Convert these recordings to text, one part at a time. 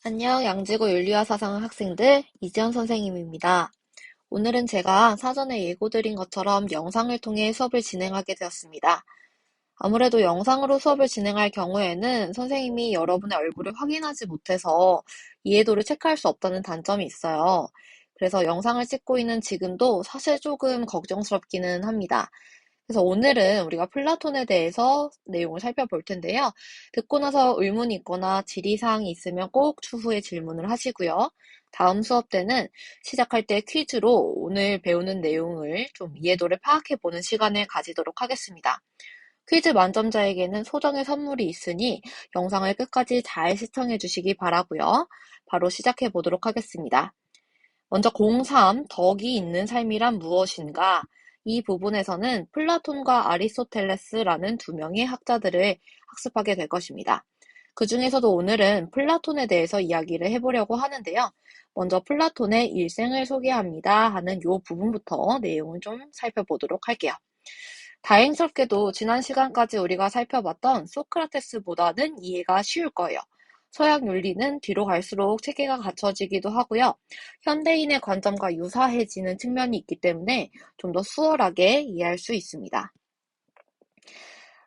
안녕, 양지고 윤리와 사상 학생들, 이지연 선생님입니다. 오늘은 제가 사전에 예고드린 것처럼 영상을 통해 수업을 진행하게 되었습니다. 아무래도 영상으로 수업을 진행할 경우에는 선생님이 여러분의 얼굴을 확인하지 못해서 이해도를 체크할 수 없다는 단점이 있어요. 그래서 영상을 찍고 있는 지금도 사실 조금 걱정스럽기는 합니다. 그래서 오늘은 우리가 플라톤에 대해서 내용을 살펴볼 텐데요. 듣고 나서 의문이 있거나 질의사항이 있으면 꼭 추후에 질문을 하시고요. 다음 수업 때는 시작할 때 퀴즈로 오늘 배우는 내용을 좀 이해도를 파악해보는 시간을 가지도록 하겠습니다. 퀴즈 만점자에게는 소정의 선물이 있으니 영상을 끝까지 잘 시청해 주시기 바라고요. 바로 시작해 보도록 하겠습니다. 먼저 03, 덕이 있는 삶이란 무엇인가? 이 부분에서는 플라톤과 아리스토텔레스라는 두 명의 학자들을 학습하게 될 것입니다. 그 중에서도 오늘은 플라톤에 대해서 이야기를 해보려고 하는데요. 먼저 플라톤의 일생을 소개합니다 하는 이 부분부터 내용을 좀 살펴보도록 할게요. 다행스럽게도 지난 시간까지 우리가 살펴봤던 소크라테스보다는 이해가 쉬울 거예요. 서양 윤리는 뒤로 갈수록 체계가 갖춰지기도 하고요. 현대인의 관점과 유사해지는 측면이 있기 때문에 좀 더 수월하게 이해할 수 있습니다.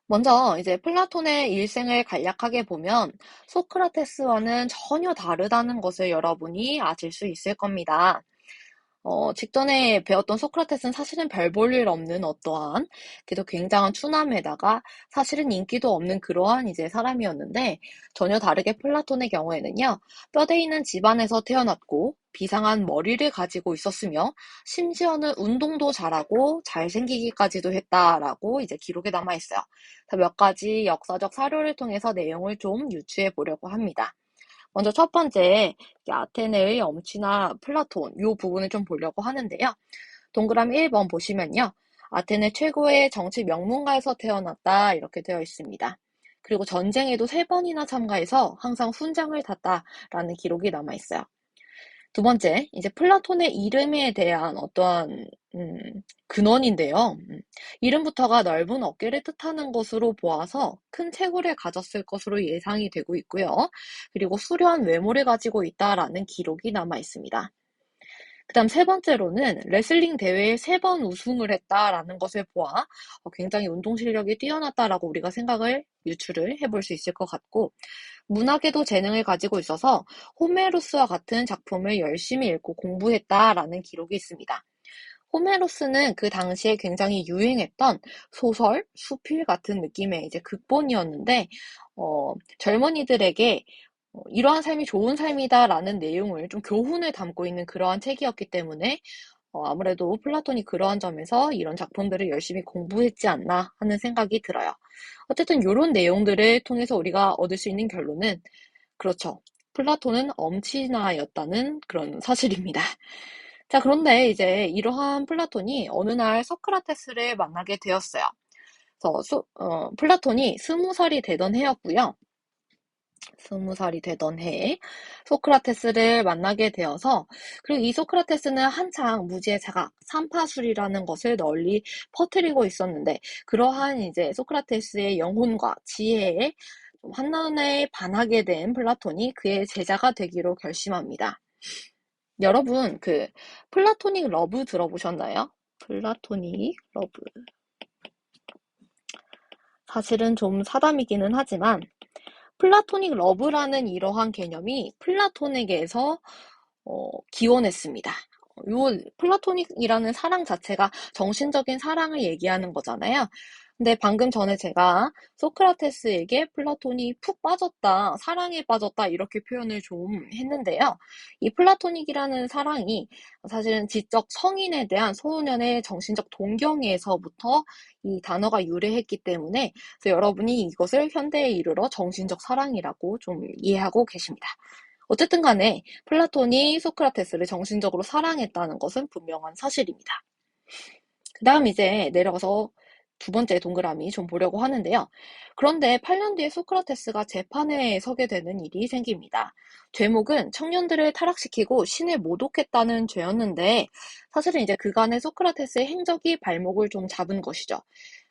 먼저 이제 플라톤의 일생을 간략하게 보면 소크라테스와는 전혀 다르다는 것을 여러분이 아실 수 있을 겁니다. 직전에 배웠던 소크라테스는 사실은 별 볼 일 없는 어떠한 그래도 굉장한 추남에다가 사실은 인기도 없는 그러한 이제 사람이었는데 전혀 다르게 플라톤의 경우에는요. 뼈대 있는 집안에서 태어났고 비상한 머리를 가지고 있었으며 심지어는 운동도 잘하고 잘생기기까지도 했다라고 이제 기록에 남아 있어요. 몇 가지 역사적 사료를 통해서 내용을 좀 유추해 보려고 합니다. 먼저 첫 번째, 아테네의 엄취나 플라톤, 이 부분을 좀 보려고 하는데요. 동그라미 1번 보시면요. 아테네 최고의 정치 명문가에서 태어났다, 이렇게 되어 있습니다. 그리고 전쟁에도 3번이나 참가해서 항상 훈장을 탔다라는 기록이 남아 있어요. 두 번째, 이제 플라톤의 이름에 대한 어떠한 근원인데요. 이름부터가 넓은 어깨를 뜻하는 것으로 보아서 큰 체구를 가졌을 것으로 예상이 되고 있고요. 그리고 수려한 외모를 가지고 있다라는 기록이 남아 있습니다. 그다음 세 번째로는 레슬링 대회에 3번 우승을 했다라는 것을 보아 굉장히 운동 실력이 뛰어났다라고 우리가 생각을 유추를 해볼 수 있을 것 같고 문학에도 재능을 가지고 있어서 호메로스와 같은 작품을 열심히 읽고 공부했다라는 기록이 있습니다. 호메로스는 그 당시에 굉장히 유행했던 소설, 수필 같은 느낌의 이제 극본이었는데 젊은이들에게 이러한 삶이 좋은 삶이다라는 내용을 좀 교훈을 담고 있는 그러한 책이었기 때문에 아무래도 플라톤이 그러한 점에서 이런 작품들을 열심히 공부했지 않나 하는 생각이 들어요. 어쨌든 이런 내용들을 통해서 우리가 얻을 수 있는 결론은 그렇죠. 플라톤은 엄친아였다는 그런 사실입니다. 자, 그런데 이제 이러한 플라톤이 어느 날 소크라테스를 만나게 되었어요. 그래서 플라톤이 20살이 되던 해였고요. 20살이 되던 해에 소크라테스를 만나게 되어서 그리고 이 소크라테스는 한창 무지의 자각, 삼파술이라는 것을 널리 퍼뜨리고 있었는데 그러한 이제 소크라테스의 영혼과 지혜에 한눈에 반하게 된 플라톤이 그의 제자가 되기로 결심합니다. 여러분, 플라토닉 러브 들어보셨나요? 플라토닉 러브. 사실은 좀 사담이기는 하지만 플라토닉 러브라는 이러한 개념이 플라톤에게서 기원했습니다. 요 플라토닉이라는 사랑 자체가 정신적인 사랑을 얘기하는 거잖아요. 근데 방금 전에 제가 소크라테스에게 플라톤이 푹 빠졌다, 사랑에 빠졌다 이렇게 표현을 좀 했는데요. 이 플라토닉이라는 사랑이 사실은 지적 성인에 대한 소년의 정신적 동경에서부터 이 단어가 유래했기 때문에 그래서 여러분이 이것을 현대에 이르러 정신적 사랑이라고 좀 이해하고 계십니다. 어쨌든 간에 플라톤이 소크라테스를 정신적으로 사랑했다는 것은 분명한 사실입니다. 그 다음 이제 내려가서 두 번째 동그라미 좀 보려고 하는데요. 그런데 8년 뒤에 소크라테스가 재판에 서게 되는 일이 생깁니다. 죄목은 청년들을 타락시키고 신을 모독했다는 죄였는데 사실은 이제 그간의 소크라테스의 행적이 발목을 좀 잡은 것이죠.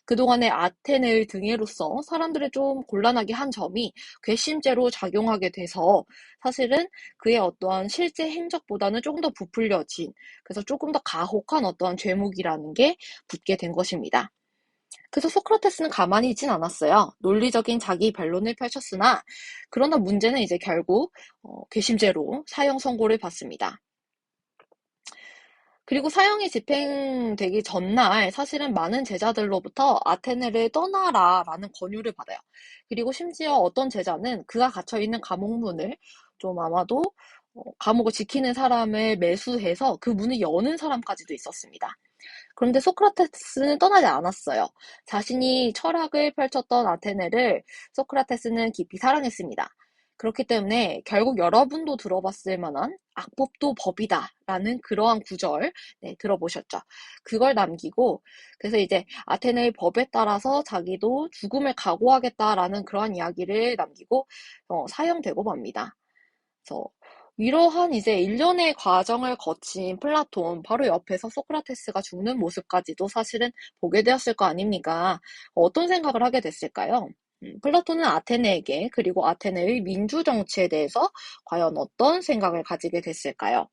그동안의 아테네의 등예로서 사람들을 좀 곤란하게 한 점이 괘씸죄로 작용하게 돼서 사실은 그의 어떠한 실제 행적보다는 조금 더 부풀려진, 그래서 조금 더 가혹한 어떠한 죄목이라는 게 붙게 된 것입니다. 그래서 소크라테스는 가만히 있진 않았어요. 논리적인 자기 변론을 펼쳤으나 그러나 문제는 이제 결국 괘씸죄로 사형 선고를 받습니다. 그리고 사형이 집행되기 전날 사실은 많은 제자들로부터 아테네를 떠나라라는 권유를 받아요. 그리고 심지어 어떤 제자는 그가 갇혀있는 감옥문을 좀 아마도 감옥을 지키는 사람을 매수해서 그 문을 여는 사람까지도 있었습니다. 그런데 소크라테스는 떠나지 않았어요. 자신이 철학을 펼쳤던 아테네를 소크라테스는 깊이 사랑했습니다. 그렇기 때문에 결국 여러분도 들어봤을 만한 악법도 법이다라는 그러한 구절, 네, 들어보셨죠? 그걸 남기고, 그래서 이제 아테네의 법에 따라서 자기도 죽음을 각오하겠다라는 그러한 이야기를 남기고 사형되고 맙니다. 그래서 이러한 이제 일련의 과정을 거친 플라톤, 바로 옆에서 소크라테스가 죽는 모습까지도 사실은 보게 되었을 거 아닙니까? 어떤 생각을 하게 됐을까요? 플라톤은 아테네에게, 그리고 아테네의 민주 정치에 대해서 과연 어떤 생각을 가지게 됐을까요?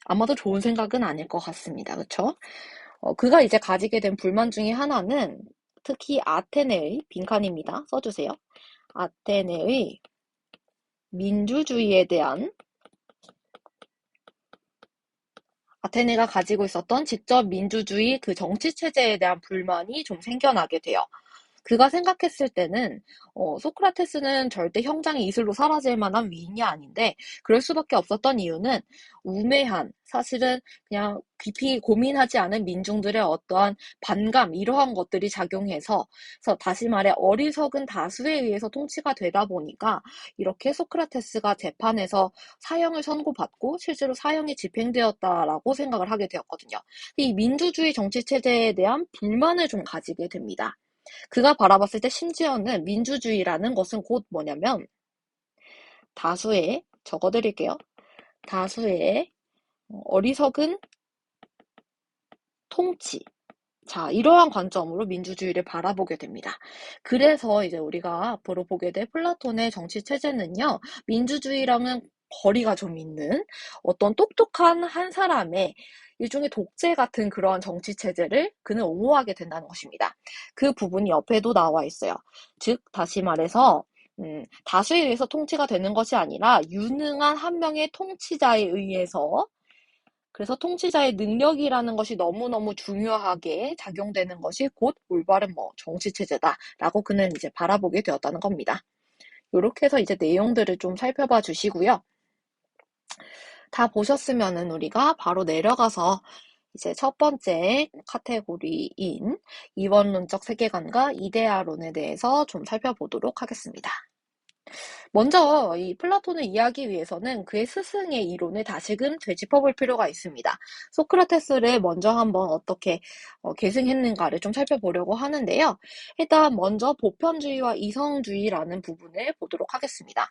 아마도 좋은 생각은 아닐 것 같습니다. 그쵸? 그가 이제 가지게 된 불만 중에 하나는 특히 아테네의 빈칸입니다. 써주세요. 아테네의 민주주의에 대한, 아테네가 가지고 있었던 직접 민주주의 그 정치 체제에 대한 불만이 좀 생겨나게 돼요. 그가 생각했을 때는 소크라테스는 절대 형장의 이슬로 사라질 만한 위인이 아닌데 그럴 수밖에 없었던 이유는 우매한, 사실은 그냥 깊이 고민하지 않은 민중들의 어떠한 반감, 이러한 것들이 작용해서, 그래서 다시 말해 어리석은 다수에 의해서 통치가 되다 보니까 이렇게 소크라테스가 재판에서 사형을 선고받고 실제로 사형이 집행되었다라고 생각을 하게 되었거든요. 이 민주주의 정치 체제에 대한 불만을 좀 가지게 됩니다. 그가 바라봤을 때 심지어는 민주주의라는 것은 곧 뭐냐면 다수의, 적어드릴게요. 다수의 어리석은 통치. 자, 이러한 관점으로 민주주의를 바라보게 됩니다. 그래서 이제 우리가 앞으로 보게 될 플라톤의 정치 체제는요, 민주주의랑은 거리가 좀 있는 어떤 똑똑한 한 사람의 일종의 독재 같은 그러한 정치 체제를 그는 옹호하게 된다는 것입니다. 그 부분이 옆에도 나와 있어요. 즉, 다시 말해서 다수에 의해서 통치가 되는 것이 아니라 유능한 한 명의 통치자에 의해서, 그래서 통치자의 능력이라는 것이 너무너무 중요하게 작용되는 것이 곧 올바른 정치체제다라고 그는 이제 바라보게 되었다는 겁니다. 이렇게 해서 이제 내용들을 좀 살펴봐 주시고요. 다 보셨으면은 우리가 바로 내려가서 이제 첫 번째 카테고리인 이원론적 세계관과 이데아론에 대해서 좀 살펴보도록 하겠습니다. 먼저 이 플라톤을 이해하기 위해서는 그의 스승의 이론을 다시금 되짚어볼 필요가 있습니다. 소크라테스를 먼저 한번 어떻게 계승했는가를 좀 살펴보려고 하는데요. 일단 먼저 보편주의와 이성주의라는 부분을 보도록 하겠습니다.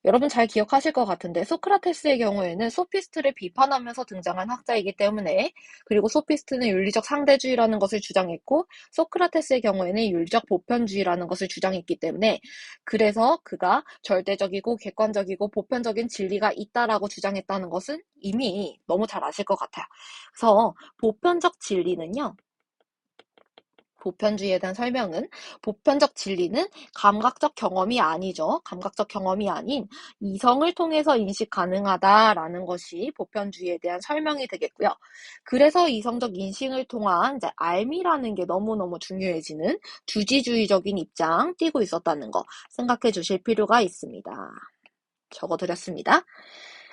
여러분 잘 기억하실 것 같은데 소크라테스의 경우에는 소피스트를 비판하면서 등장한 학자이기 때문에, 그리고 소피스트는 윤리적 상대주의라는 것을 주장했고 소크라테스의 경우에는 윤리적 보편주의라는 것을 주장했기 때문에, 그래서 그가 절대적이고 객관적이고 보편적인 진리가 있다라고 주장했다는 것은 이미 너무 잘 아실 것 같아요. 그래서 보편적 진리는요, 보편주의에 대한 설명은, 보편적 진리는 감각적 경험이 아니죠. 감각적 경험이 아닌 이성을 통해서 인식 가능하다라는 것이 보편주의에 대한 설명이 되겠고요. 그래서 이성적 인식을 통한 이제 알미라는 게 너무너무 중요해지는 주지주의적인 입장 띄고 있었다는 거 생각해 주실 필요가 있습니다. 적어드렸습니다.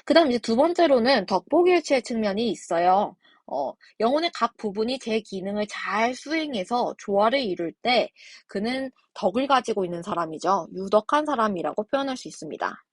그 다음 이제 두 번째로는 덕보일치의 측면이 있어요. 영혼의 각 부분이 제 기능을 잘 수행해서 조화를 이룰 때 그는 덕을 가지고 있는 사람이죠. 유덕한 사람이라고 표현할 수 있습니다.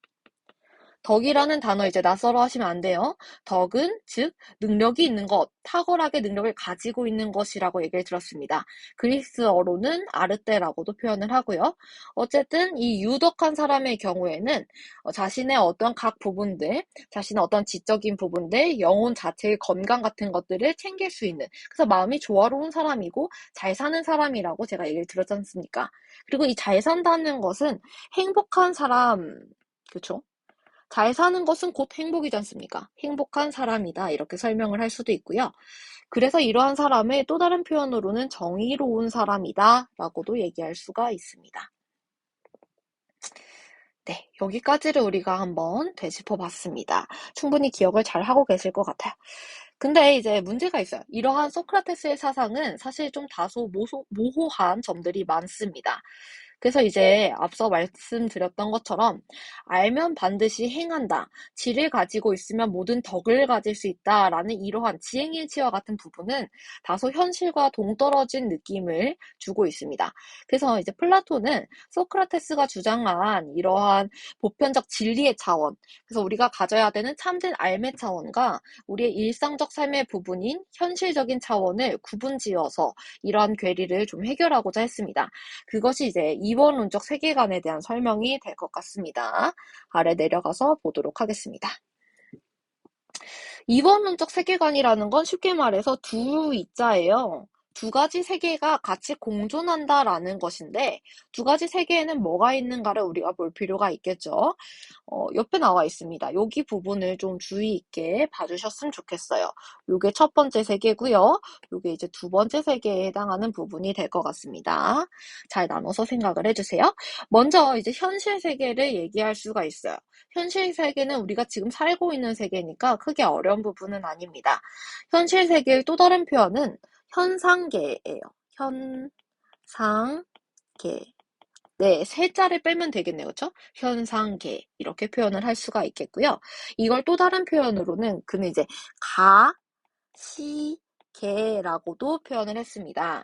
덕이라는 단어 이제 낯설어 하시면 안 돼요. 덕은 즉 능력이 있는 것, 탁월하게 능력을 가지고 있는 것이라고 얘기를 들었습니다. 그리스어로는 아르테라고도 표현을 하고요. 어쨌든 이 유덕한 사람의 경우에는 자신의 어떤 각 부분들, 자신의 어떤 지적인 부분들, 영혼 자체의 건강 같은 것들을 챙길 수 있는, 그래서 마음이 조화로운 사람이고 잘 사는 사람이라고 제가 얘기를 들었지 않습니까? 그리고 이 잘 산다는 것은 행복한 사람, 그쵸? 잘 사는 것은 곧 행복이지 않습니까? 행복한 사람이다. 이렇게 설명을 할 수도 있고요. 그래서 이러한 사람의 또 다른 표현으로는 정의로운 사람이다. 라고도 얘기할 수가 있습니다. 네, 여기까지를 우리가 한번 되짚어 봤습니다. 충분히 기억을 잘 하고 계실 것 같아요. 근데 이제 문제가 있어요. 이러한 소크라테스의 사상은 사실 좀 다소 모호한 점들이 많습니다. 그래서 이제 앞서 말씀드렸던 것처럼 알면 반드시 행한다. 지를 가지고 있으면 모든 덕을 가질 수 있다라는 이러한 지행일치와 같은 부분은 다소 현실과 동떨어진 느낌을 주고 있습니다. 그래서 이제 플라톤은 소크라테스가 주장한 이러한 보편적 진리의 차원, 그래서 우리가 가져야 되는 참된 알의 차원과 우리의 일상적 삶의 부분인 현실적인 차원을 구분지어서 이러한 괴리를 좀 해결하고자 했습니다. 그것이 이제 이원론적 세계관에 대한 설명이 될 것 같습니다. 아래 내려가서 보도록 하겠습니다. 이원론적 세계관이라는 건 쉽게 말해서 두 이자예요. 두 가지 세계가 같이 공존한다라는 것인데 두 가지 세계에는 뭐가 있는가를 우리가 볼 필요가 있겠죠. 옆에 나와 있습니다. 여기 부분을 좀 주의 있게 봐주셨으면 좋겠어요. 요게 첫 번째 세계고요. 요게 이제 두 번째 세계에 해당하는 부분이 될 것 같습니다. 잘 나눠서 생각을 해주세요. 먼저 이제 현실 세계를 얘기할 수가 있어요. 현실 세계는 우리가 지금 살고 있는 세계니까 크게 어려운 부분은 아닙니다. 현실 세계의 또 다른 표현은 현상계예요. 현상계. 네, 세자를 빼면 되겠네요. 그렇죠? 현상계 이렇게 표현을 할 수가 있겠고요. 이걸 또 다른 표현으로는 그는 이제 가시계라고도 표현을 했습니다.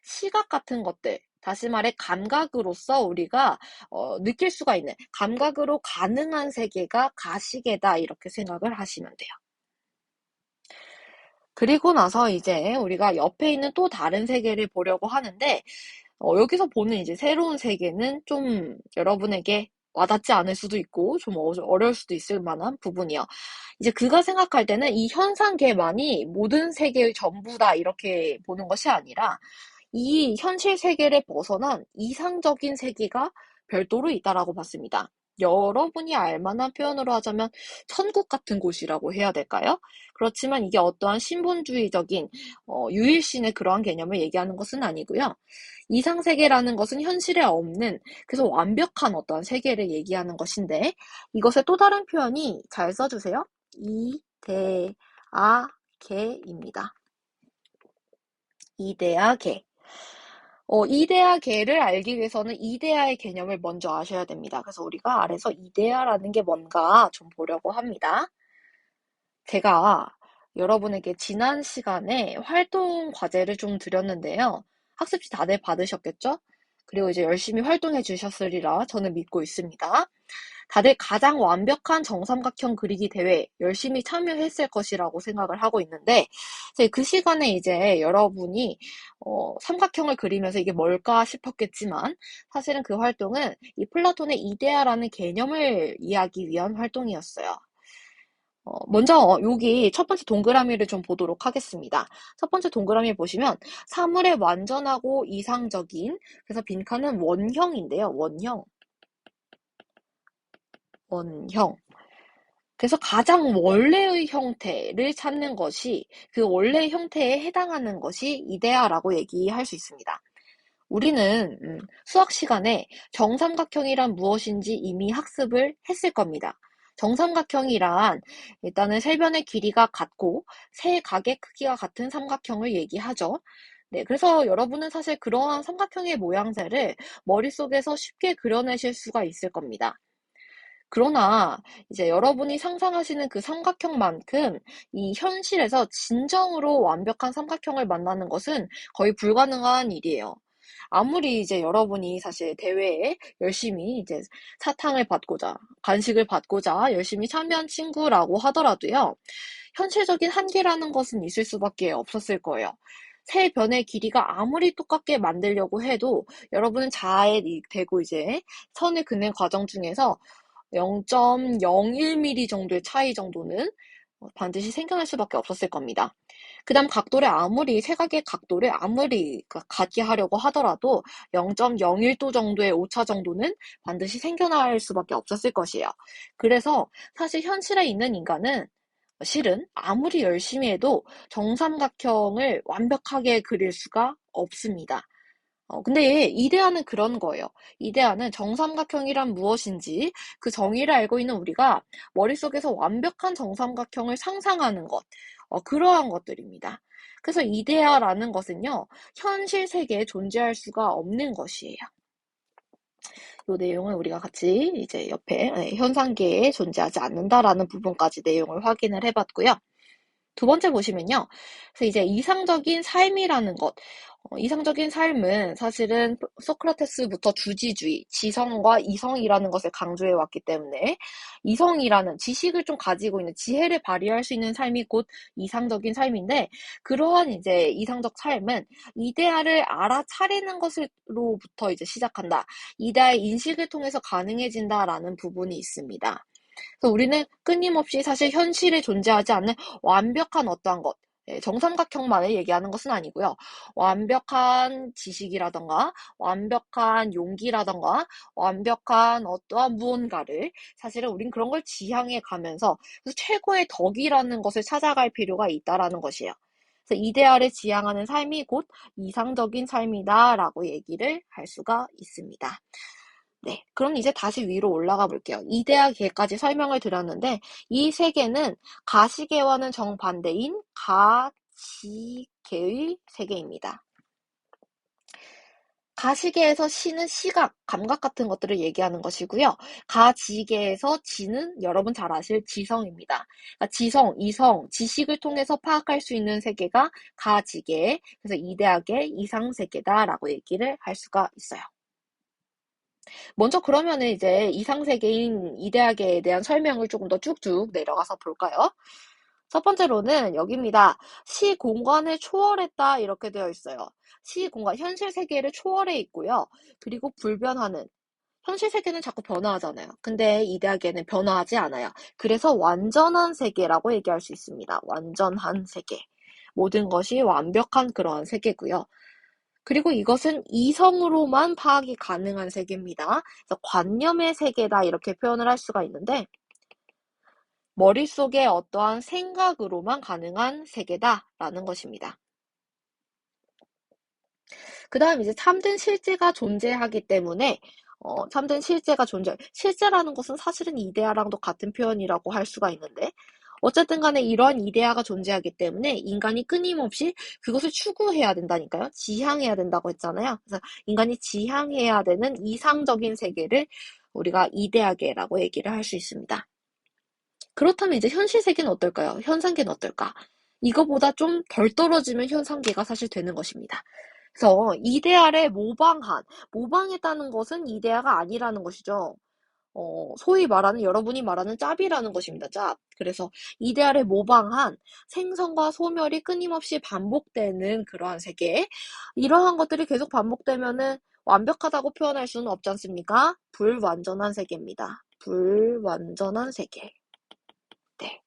시각 같은 것들, 다시 말해 감각으로서 우리가 느낄 수가 있는 감각으로 가능한 세계가 가시계다 이렇게 생각을 하시면 돼요. 그리고 나서 이제 우리가 옆에 있는 또 다른 세계를 보려고 하는데 여기서 보는 이제 새로운 세계는 좀 여러분에게 와닿지 않을 수도 있고 좀 어려울 수도 있을 만한 부분이요. 이제 그가 생각할 때는 이 현상계만이 모든 세계의 전부다 이렇게 보는 것이 아니라 이 현실 세계를 벗어난 이상적인 세계가 별도로 있다라고 봤습니다. 여러분이 알 만한 표현으로 하자면 천국 같은 곳이라고 해야 될까요? 그렇지만 이게 어떠한 신본주의적인 유일신의 그러한 개념을 얘기하는 것은 아니고요. 이상세계라는 것은 현실에 없는 그래서 완벽한 어떠한 세계를 얘기하는 것인데 이것의 또 다른 표현이 잘 써주세요. 이데아계입니다. 이데아계. 이데아계를 알기 위해서는 이데아의 개념을 먼저 아셔야 됩니다. 그래서 우리가 아래서 이데아라는 게 뭔가 좀 보려고 합니다. 제가 여러분에게 지난 시간에 활동 과제를 좀 드렸는데요. 학습지 다들 받으셨겠죠? 그리고 이제 열심히 활동해 주셨으리라 저는 믿고 있습니다. 다들 가장 완벽한 정삼각형 그리기 대회 열심히 참여했을 것이라고 생각을 하고 있는데 그 시간에 이제 여러분이 삼각형을 그리면서 이게 뭘까 싶었겠지만 사실은 그 활동은 이 플라톤의 이데아라는 개념을 이해하기 위한 활동이었어요. 먼저 여기 첫 번째 동그라미를 좀 보도록 하겠습니다. 첫 번째 동그라미 보시면 사물의 완전하고 이상적인 그래서 빈칸은 원형인데요. 원형. 그래서 가장 원래의 형태를 찾는 것이 그 원래의 형태에 해당하는 것이 이데아라고 얘기할 수 있습니다. 우리는 수학 시간에 정삼각형이란 무엇인지 이미 학습을 했을 겁니다. 정삼각형이란 일단은 세 변의 길이가 같고 세 각의 크기가 같은 삼각형을 얘기하죠. 네, 그래서 여러분은 사실 그러한 삼각형의 모양새를 머릿속에서 쉽게 그려내실 수가 있을 겁니다. 그러나 이제 여러분이 상상하시는 그 삼각형만큼 이 현실에서 진정으로 완벽한 삼각형을 만나는 것은 거의 불가능한 일이에요. 아무리 이제 여러분이 사실 대회에 열심히 이제 사탕을 받고자, 간식을 받고자 열심히 참여한 친구라고 하더라도요, 현실적인 한계라는 것은 있을 수밖에 없었을 거예요. 새 변의 길이가 아무리 똑같게 만들려고 해도 여러분은 잘 되고 이제 선을 긋는 과정 중에서 0.01mm 정도의 차이 정도는 반드시 생겨날 수밖에 없었을 겁니다. 그 다음 세각의 각도를 아무리 같게 하려고 하더라도 0.01도 정도의 오차 정도는 반드시 생겨날 수밖에 없었을 것이에요. 그래서 사실 현실에 있는 인간은 실은 아무리 열심히 해도 정삼각형을 완벽하게 그릴 수가 없습니다. 근데 이데아는 그런 거예요. 이데아는 정삼각형이란 무엇인지 그 정의를 알고 있는 우리가 머릿속에서 완벽한 정삼각형을 상상하는 것, 그러한 것들입니다. 그래서 이데아라는 것은요, 현실 세계에 존재할 수가 없는 것이에요. 이 내용을 우리가 같이 이제 옆에 현상계에 존재하지 않는다라는 부분까지 내용을 확인을 해봤고요. 두 번째 보시면요. 그래서 이제 이상적인 삶이라는 것. 이상적인 삶은 사실은 소크라테스부터 주지주의, 지성과 이성이라는 것을 강조해 왔기 때문에 이성이라는 지식을 좀 가지고 있는 지혜를 발휘할 수 있는 삶이 곧 이상적인 삶인데 그러한 이제 이상적 삶은 이데아를 알아차리는 것으로부터 이제 시작한다. 이데아의 인식을 통해서 가능해진다라는 부분이 있습니다. 그래서 우리는 끊임없이 사실 현실에 존재하지 않는 완벽한 어떠한 것, 정삼각형만을 얘기하는 것은 아니고요. 완벽한 지식이라던가, 완벽한 용기라던가, 완벽한 어떠한 무언가를 사실은 우린 그런 걸 지향해 가면서 그래서 최고의 덕이라는 것을 찾아갈 필요가 있다라는 것이에요. 그래서 이데알을 지향하는 삶이 곧 이상적인 삶이다라고 얘기를 할 수가 있습니다. 네, 그럼 이제 다시 위로 올라가 볼게요. 이데아 계까지 설명을 드렸는데 이 세 개는 가시계와는 정반대인 가지계의 세계입니다. 가시계에서 시는 시각, 감각 같은 것들을 얘기하는 것이고요. 가지계에서 지는 여러분 잘 아실 지성입니다. 그러니까 지성, 이성, 지식을 통해서 파악할 수 있는 세계가 가지계, 그래서 이데아계 이상세계다라고 얘기를 할 수가 있어요. 먼저 그러면은 이제 이상세계인 이데아계에 대한 설명을 조금 더 쭉쭉 내려가서 볼까요? 첫 번째로는 여기입니다. 시공간을 초월했다 이렇게 되어 있어요. 시공간, 현실 세계를 초월해 있고요. 그리고 불변하는, 현실 세계는 자꾸 변화하잖아요. 근데 이데아계는 변화하지 않아요. 그래서 완전한 세계라고 얘기할 수 있습니다. 완전한 세계. 모든 것이 완벽한 그러한 세계고요. 그리고 이것은 이성으로만 파악이 가능한 세계입니다. 그래서 관념의 세계다 이렇게 표현을 할 수가 있는데 머릿속에 어떠한 생각으로만 가능한 세계다라는 것입니다. 그 다음 이제 참된 실제가 존재하기 때문에 참된 실제가 실제라는 것은 사실은 이데아랑도 같은 표현이라고 할 수가 있는데 어쨌든 간에 이러한 이데아가 존재하기 때문에 인간이 끊임없이 그것을 추구해야 된다니까요. 지향해야 된다고 했잖아요. 그래서 인간이 지향해야 되는 이상적인 세계를 우리가 이데아계라고 얘기를 할 수 있습니다. 그렇다면 이제 현실 세계는 어떨까요? 현상계는 어떨까? 이거보다 좀 덜 떨어지면 현상계가 사실 되는 것입니다. 그래서 이데아를 모방했다는 것은 이데아가 아니라는 것이죠. 소위 말하는 여러분이 말하는 짭이라는 것입니다. 짭. 그래서 이데아를 모방한 생성과 소멸이 끊임없이 반복되는 그러한 세계. 이러한 것들이 계속 반복되면은 완벽하다고 표현할 수는 없지 않습니까? 불완전한 세계입니다. 불완전한 세계. 네.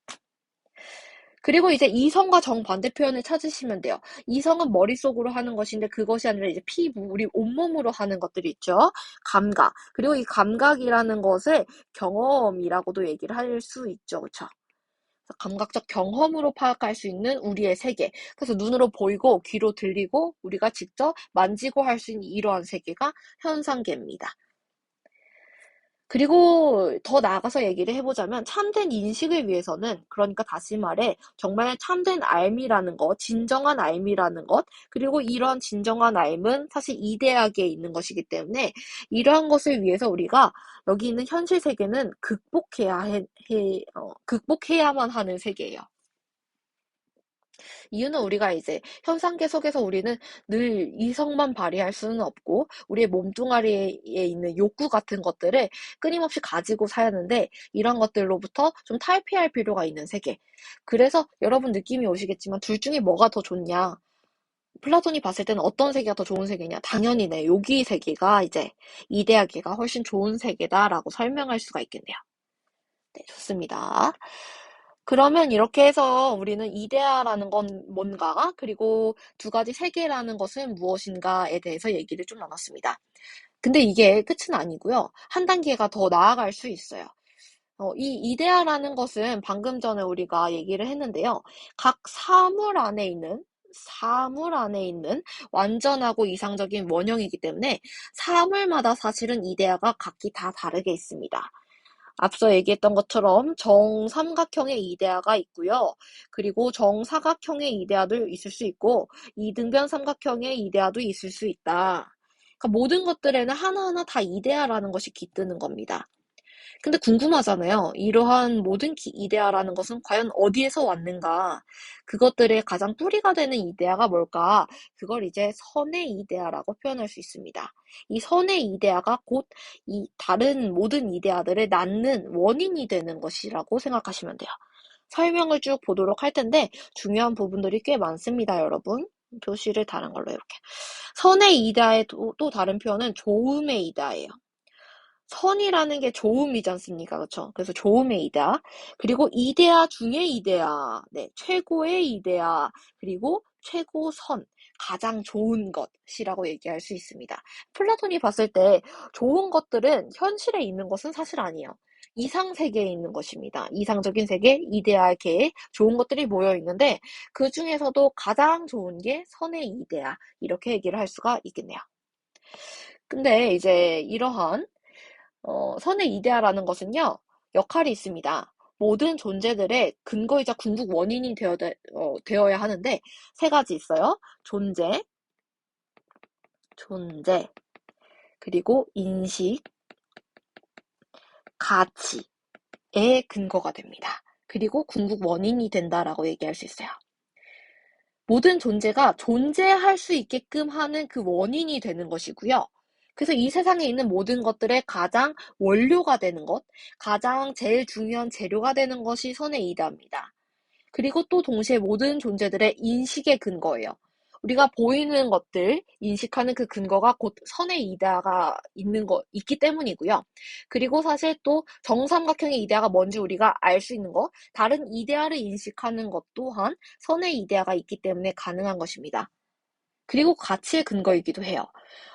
그리고 이제 이성과 정반대 표현을 찾으시면 돼요. 이성은 머릿속으로 하는 것인데 그것이 아니라 이제 피부, 우리 온몸으로 하는 것들이 있죠. 감각. 그리고 이 감각이라는 것을 경험이라고도 얘기를 할 수 있죠. 그쵸? 감각적 경험으로 파악할 수 있는 우리의 세계. 그래서 눈으로 보이고 귀로 들리고 우리가 직접 만지고 할 수 있는 이러한 세계가 현상계입니다. 그리고 더 나아가서 얘기를 해보자면 참된 인식을 위해서는 그러니까 다시 말해 정말 참된 알미라는 것, 진정한 알미라는 것 그리고 이러한 진정한 알은 사실 이데아계에 있는 것이기 때문에 이러한 것을 위해서 우리가 여기 있는 현실 세계는 극복해야만 하는 세계예요. 이유는 우리가 이제 현상계 속에서 우리는 늘 이성만 발휘할 수는 없고 우리의 몸뚱아리에 있는 욕구 같은 것들을 끊임없이 가지고 사야 하는데 이런 것들로부터 좀 탈피할 필요가 있는 세계. 그래서 여러분 느낌이 오시겠지만 둘 중에 뭐가 더 좋냐? 플라톤이 봤을 때는 어떤 세계가 더 좋은 세계냐? 당연히 네, 여기 세계가 이제 이데아계가 훨씬 좋은 세계다라고 설명할 수가 있겠네요. 네, 좋습니다. 그러면 이렇게 해서 우리는 이데아라는 건 뭔가, 그리고 두 가지 세계라는 것은 무엇인가에 대해서 얘기를 좀 나눴습니다. 근데 이게 끝은 아니고요. 한 단계가 더 나아갈 수 있어요. 이 이데아라는 것은 방금 전에 우리가 얘기를 했는데요. 각 사물 안에 있는 완전하고 이상적인 원형이기 때문에 사물마다 사실은 이데아가 각기 다 다르게 있습니다. 앞서 얘기했던 것처럼 정삼각형의 이데아가 있고요. 그리고 정사각형의 이데아도 있을 수 있고 이등변 삼각형의 이데아도 있을 수 있다. 그러니까 모든 것들에는 하나하나 다 이데아라는 것이 깃드는 겁니다. 근데 궁금하잖아요. 이러한 모든 이데아라는 것은 과연 어디에서 왔는가? 그것들의 가장 뿌리가 되는 이데아가 뭘까? 그걸 이제 선의 이데아라고 표현할 수 있습니다. 이 선의 이데아가 곧 이 다른 모든 이데아들을 낳는 원인이 되는 것이라고 생각하시면 돼요. 설명을 쭉 보도록 할 텐데 중요한 부분들이 꽤 많습니다, 여러분. 표시를 다른 걸로 이렇게. 선의 이데아의 또 다른 표현은 좋음의 이데아예요. 선이라는 게 좋음이지 않습니까? 그렇죠? 그래서 좋음의 이데아, 그리고 이데아 중의 이데아, 네, 최고의 이데아, 그리고 최고선, 가장 좋은 것이라고 얘기할 수 있습니다. 플라톤이 봤을 때 좋은 것들은 현실에 있는 것은 사실 아니에요. 이상 세계에 있는 것입니다. 이상적인 세계, 이데아계에 좋은 것들이 모여 있는데 그 중에서도 가장 좋은 게 선의 이데아, 이렇게 얘기를 할 수가 있겠네요. 근데 이제 이러한 선의 이데아라는 것은요, 역할이 있습니다. 모든 존재들의 근거이자 궁극 원인이 되어야 하는데, 세 가지 있어요. 존재, 그리고 인식, 가치의 근거가 됩니다. 그리고 궁극 원인이 된다라고 얘기할 수 있어요. 모든 존재가 존재할 수 있게끔 하는 그 원인이 되는 것이고요. 그래서 이 세상에 있는 모든 것들의 가장 원료가 되는 것, 가장 제일 중요한 재료가 되는 것이 선의 이데아입니다. 그리고 또 동시에 모든 존재들의 인식의 근거예요. 우리가 보이는 것들, 인식하는 그 근거가 곧 선의 이데아가 있기 때문이고요. 그리고 사실 또 정삼각형의 이데아가 뭔지 우리가 알 수 있는 거, 다른 이데아를 인식하는 것 또한 선의 이데아가 있기 때문에 가능한 것입니다. 그리고 가치의 근거이기도 해요.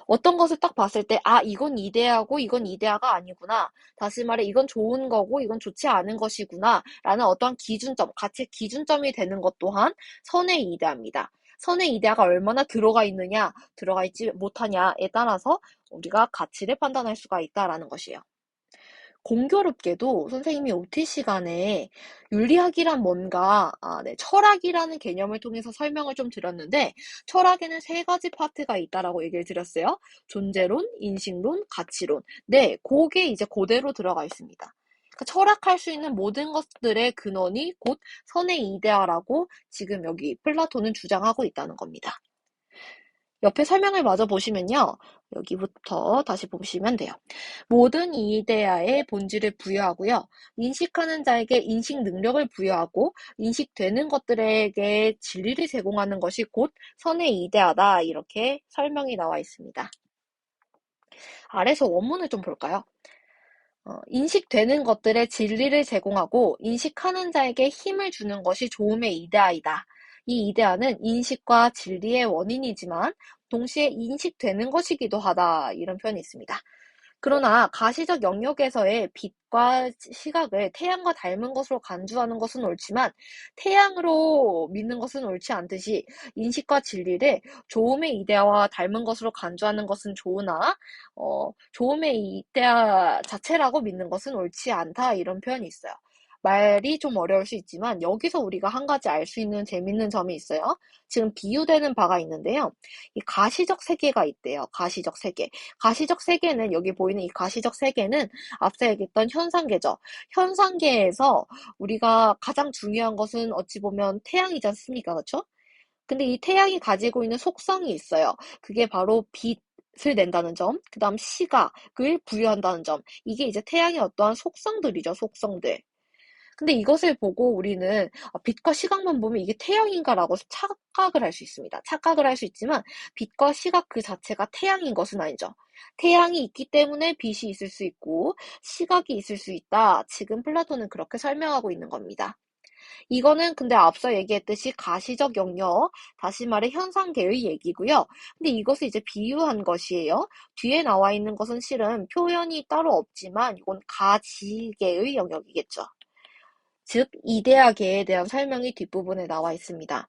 어떤 것을 딱 봤을 때, 아, 이건 이데아고 이건 이데아가 아니구나. 다시 말해, 이건 좋은 거고 이건 좋지 않은 것이구나. 라는 어떠한 기준점, 가치의 기준점이 되는 것 또한 선의 이데아입니다. 선의 이데아가 얼마나 들어가 있느냐, 들어가 있지 못하냐에 따라서 우리가 가치를 판단할 수가 있다라는 것이에요. 공교롭게도 선생님이 OT 시간에 윤리학이란 뭔가, 네, 철학이라는 개념을 통해서 설명을 좀 드렸는데, 철학에는 세 가지 파트가 있다라고 얘기를 드렸어요. 존재론, 인식론, 가치론. 네, 그게 이제 그대로 들어가 있습니다. 그러니까 철학할 수 있는 모든 것들의 근원이 곧 선의 이데아라고 지금 여기 플라톤은 주장하고 있다는 겁니다. 옆에 설명을 마저 보시면요. 여기부터 다시 보시면 돼요. 모든 이데아의 본질을 부여하고요. 인식하는 자에게 인식 능력을 부여하고 인식되는 것들에게 진리를 제공하는 것이 곧 선의 이데아다. 이렇게 설명이 나와 있습니다. 아래서 원문을 좀 볼까요? 인식되는 것들의 진리를 제공하고 인식하는 자에게 힘을 주는 것이 좋음의 이데아이다. 이 이데아는 인식과 진리의 원인이지만 동시에 인식되는 것이기도 하다. 이런 표현이 있습니다. 그러나 가시적 영역에서의 빛과 시각을 태양과 닮은 것으로 간주하는 것은 옳지만 태양으로 믿는 것은 옳지 않듯이 인식과 진리를 조음의 이데아와 닮은 것으로 간주하는 것은 좋으나 조음의 이데아 자체라고 믿는 것은 옳지 않다 이런 표현이 있어요. 말이 좀 어려울 수 있지만 여기서 우리가 한 가지 알 수 있는 재밌는 점이 있어요. 지금 비유되는 바가 있는데요. 이 가시적 세계가 있대요. 가시적 세계. 가시적 세계는 여기 보이는 이 가시적 세계는 앞서 얘기했던 현상계죠. 현상계에서 우리가 가장 중요한 것은 어찌 보면 태양이지 않습니까? 그렇죠? 근데 이 태양이 가지고 있는 속성이 있어요. 그게 바로 빛을 낸다는 점, 그 다음 시각을 부여한다는 점. 이게 이제 태양의 어떠한 속성들이죠, 속성들. 근데 이것을 보고 우리는 빛과 시각만 보면 이게 태양인가라고 착각을 할 수 있습니다. 착각을 할 수 있지만 빛과 시각 그 자체가 태양인 것은 아니죠. 태양이 있기 때문에 빛이 있을 수 있고 시각이 있을 수 있다. 지금 플라톤은 그렇게 설명하고 있는 겁니다. 이거는 근데 앞서 얘기했듯이 가시적 영역, 다시 말해 현상계의 얘기고요. 근데 이것을 이제 비유한 것이에요. 뒤에 나와 있는 것은 실은 표현이 따로 없지만 이건 가지계의 영역이겠죠. 즉, 이데아계에 대한 설명이 뒷부분에 나와 있습니다.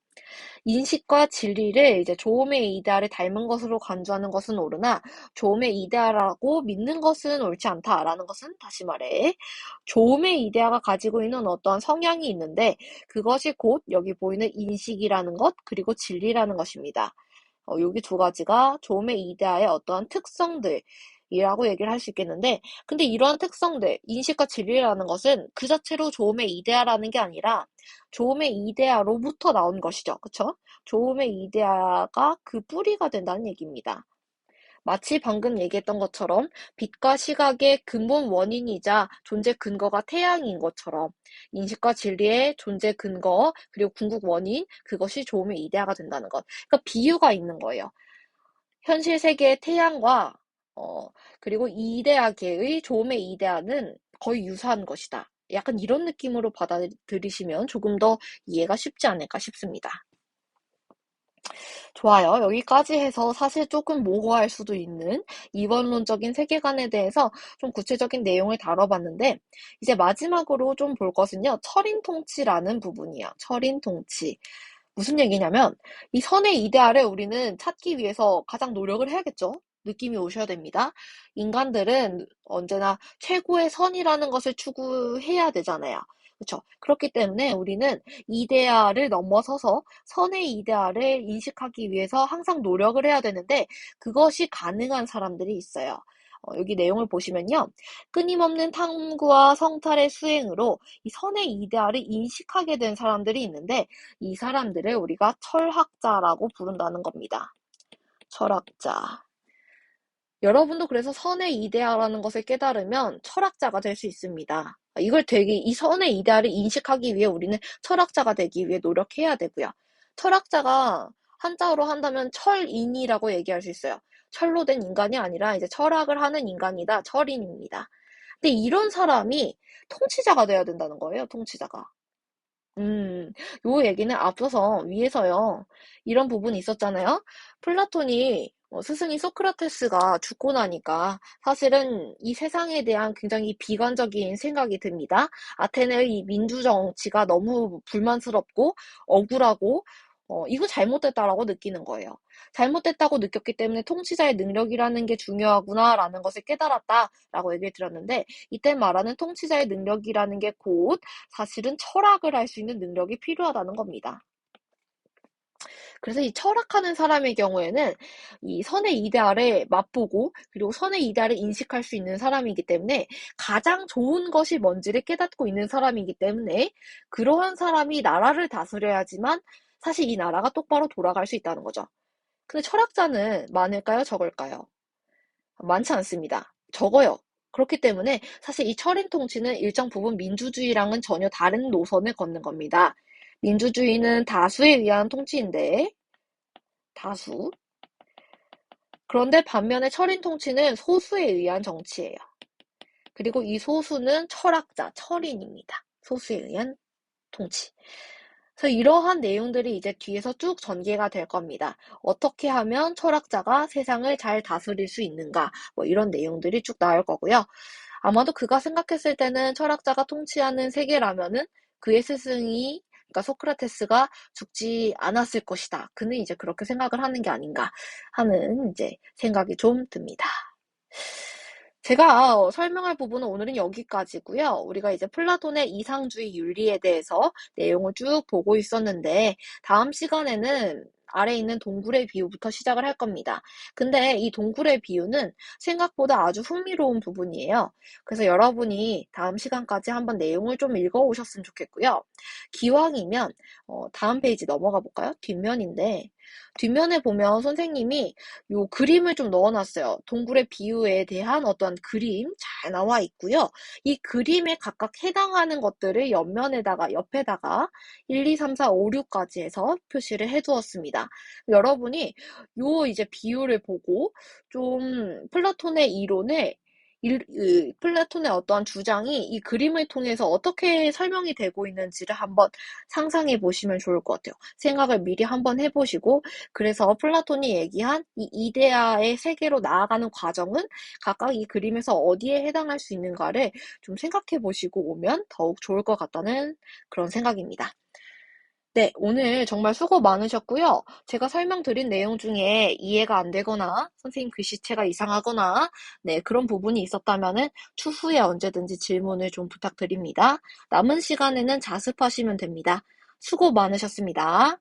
인식과 진리를 이제 조음의 이데아를 닮은 것으로 간주하는 것은 옳으나 조음의 이데아라고 믿는 것은 옳지 않다라는 것은 다시 말해 조음의 이데아가 가지고 있는 어떠한 성향이 있는데 그것이 곧 여기 보이는 인식이라는 것 그리고 진리라는 것입니다. 여기 두 가지가 조음의 이데아의 어떠한 특성들이라고 얘기를 할 수 있겠는데 근데 이러한 특성들, 인식과 진리라는 것은 그 자체로 조음의 이데아라는 게 아니라 조음의 이데아로부터 나온 것이죠. 그쵸? 조음의 이데아가 그 뿌리가 된다는 얘기입니다. 마치 방금 얘기했던 것처럼 빛과 시각의 근본 원인이자 존재 근거가 태양인 것처럼 인식과 진리의 존재 근거 그리고 궁극 원인 그것이 조음의 이데아가 된다는 것. 그러니까 비유가 있는 거예요. 현실 세계의 태양과 그리고 이데아계의 조음의 이데아는 거의 유사한 것이다. 약간 이런 느낌으로 받아들이시면 조금 더 이해가 쉽지 않을까 싶습니다. 좋아요. 여기까지 해서 사실 조금 모호할 수도 있는 이원론적인 세계관에 대해서 좀 구체적인 내용을 다뤄봤는데 이제 마지막으로 좀 볼 것은요. 철인 통치라는 부분이에요. 철인 통치. 무슨 얘기냐면 이 선의 이데알을 우리는 찾기 위해서 가장 노력을 해야겠죠. 느낌이 오셔야 됩니다. 인간들은 언제나 최고의 선이라는 것을 추구해야 되잖아요. 그렇죠? 그렇기 때문에 우리는 이데알을 넘어서서 선의 이데알을 인식하기 위해서 항상 노력을 해야 되는데 그것이 가능한 사람들이 있어요. 여기 내용을 보시면요. 끊임없는 탐구와 성찰의 수행으로 이 선의 이데알을 인식하게 된 사람들이 있는데 이 사람들을 우리가 철학자라고 부른다는 겁니다. 철학자. 여러분도 그래서 선의 이데아라는 것을 깨달으면 철학자가 될 수 있습니다. 이 선의 이데아를 인식하기 위해 우리는 철학자가 되기 위해 노력해야 되고요. 철학자가 한자어로 한다면 철인이라고 얘기할 수 있어요. 철로 된 인간이 아니라 이제 철학을 하는 인간이다. 철인입니다. 근데 이런 사람이 통치자가 되어야 된다는 거예요. 통치자가. 요 얘기는 앞서서 위에서요. 이런 부분이 있었잖아요. 플라톤이 스승인 소크라테스가 죽고 나니까 사실은 이 세상에 대한 굉장히 비관적인 생각이 듭니다. 아테네의 이 민주 정치가 너무 불만스럽고 억울하고 이거 잘못됐다라고 느끼는 거예요. 잘못됐다고 느꼈기 때문에 통치자의 능력이라는 게 중요하구나라는 것을 깨달았다라고 얘기를 드렸는데 이때 말하는 통치자의 능력이라는 게 곧 사실은 철학을 할 수 있는 능력이 필요하다는 겁니다. 그래서 이 철학하는 사람의 경우에는 이 선의 이데알을 맛보고 그리고 선의 이데알을 인식할 수 있는 사람이기 때문에 가장 좋은 것이 뭔지를 깨닫고 있는 사람이기 때문에 그러한 사람이 나라를 다스려야지만 사실 이 나라가 똑바로 돌아갈 수 있다는 거죠. 근데 철학자는 많을까요? 적을까요? 많지 않습니다. 적어요. 그렇기 때문에 사실 이 철인 통치는 일정 부분 민주주의랑은 전혀 다른 노선을 걷는 겁니다. 민주주의는 다수에 의한 통치인데, 다수. 그런데 반면에 철인 통치는 소수에 의한 정치예요. 그리고 이 소수는 철학자, 철인입니다. 소수에 의한 통치. 그래서 이러한 내용들이 이제 뒤에서 쭉 전개가 될 겁니다. 어떻게 하면 철학자가 세상을 잘 다스릴 수 있는가, 뭐 이런 내용들이 쭉 나올 거고요. 아마도 그가 생각했을 때는 철학자가 통치하는 세계라면은 그의 스승이, 그러니까 소크라테스가 죽지 않았을 것이다. 그는 이제 그렇게 생각을 하는 게 아닌가 하는 이제 생각이 좀 듭니다. 제가 설명할 부분은 오늘은 여기까지고요. 우리가 이제 플라톤의 이상주의 윤리에 대해서 내용을 쭉 보고 있었는데 다음 시간에는 아래 있는 동굴의 비유부터 시작을 할 겁니다. 근데 이 동굴의 비유는 생각보다 아주 흥미로운 부분이에요. 그래서 여러분이 다음 시간까지 한번 내용을 좀 읽어오셨으면 좋겠고요. 기왕이면 다음 페이지 넘어가 볼까요? 뒷면인데 뒷면에 보면 선생님이 요 그림을 좀 넣어놨어요. 동굴의 비유에 대한 어떤 그림 잘 나와 있고요. 이 그림에 각각 해당하는 것들을 옆에다가 1, 2, 3, 4, 5, 6까지 해서 표시를 해두었습니다. 여러분이 요 이제 비유를 보고 좀 플라톤의 이론을 플라톤의 어떠한 주장이 이 그림을 통해서 어떻게 설명이 되고 있는지를 한번 상상해 보시면 좋을 것 같아요. 생각을 미리 한번 해보시고 그래서 플라톤이 얘기한 이 이데아의 세계로 나아가는 과정은 각각 이 그림에서 어디에 해당할 수 있는가를 좀 생각해 보시고 오면 더욱 좋을 것 같다는 그런 생각입니다. 네, 오늘 정말 수고 많으셨고요. 제가 설명드린 내용 중에 이해가 안 되거나 선생님 글씨체가 이상하거나 네, 그런 부분이 있었다면은 추후에 언제든지 질문을 좀 부탁드립니다. 남은 시간에는 자습하시면 됩니다. 수고 많으셨습니다.